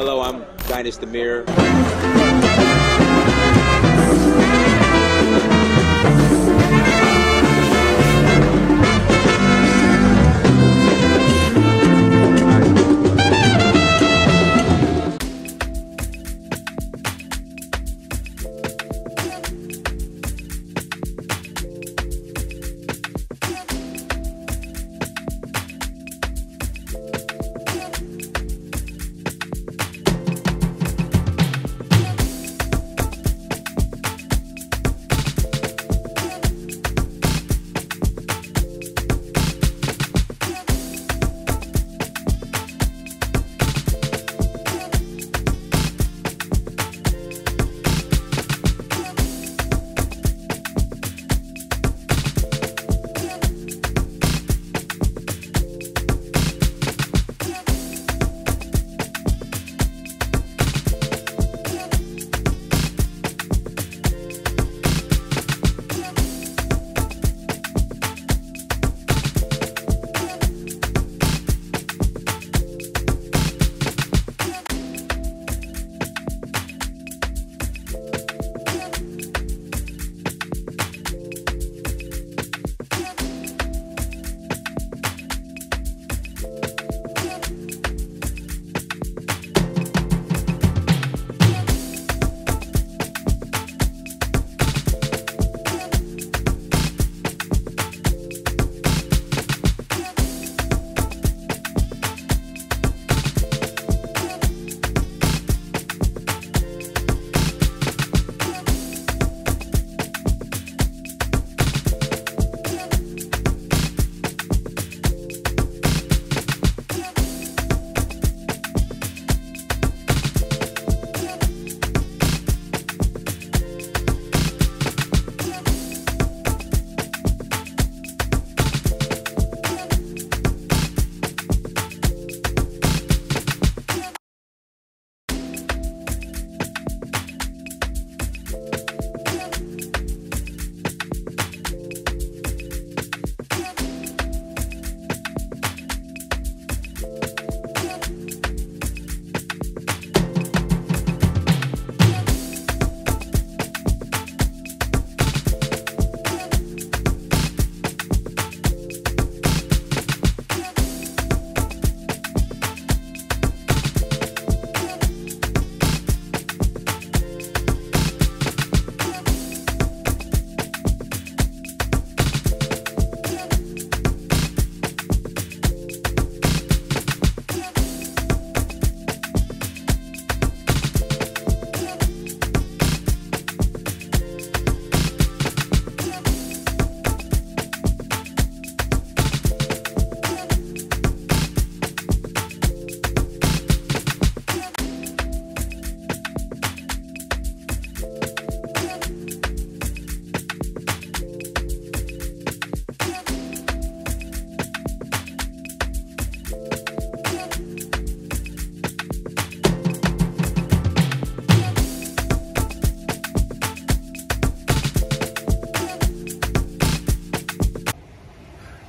Hello, I'm Dynasty Demir.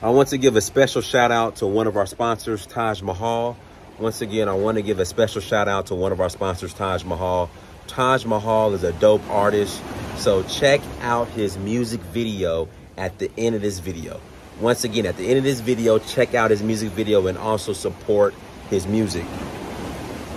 I want to give a special shout out to one of our sponsors, Taj Mahal. Once again, I want to give a special shout out to one of our sponsors, Taj Mahal. Taj Mahal is a dope artist, so check out his music video at the end of this video. Once again, at the end of this video, check out his music video and also support his music.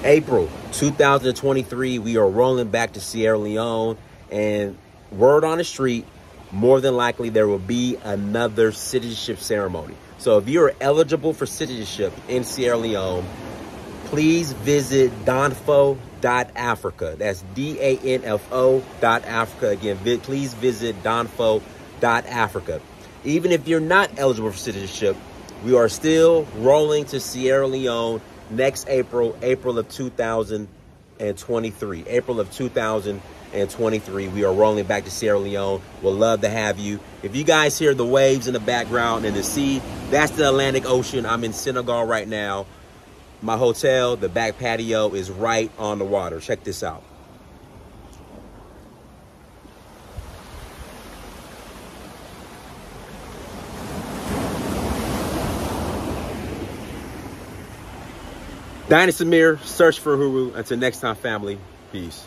April 2023, we are rolling back to Sierra Leone, and word on the street, more than likely there will be another citizenship ceremony. So if you're eligible for citizenship in Sierra Leone, please visit danfo.africa. That's DANFO.Africa. Again, please visit danfo.Africa. Even if you're not eligible for citizenship, we are still rolling to Sierra Leone next April of 2023. April of 2023, we are rolling back to Sierra Leone. We'll love to have you. If you guys hear the waves in the background and the sea, that's the Atlantic Ocean. I'm in Senegal right now. My hotel, the back patio, is right on the water. Check this out. Dinah Samir, search for Huru. Until next time, family. Peace.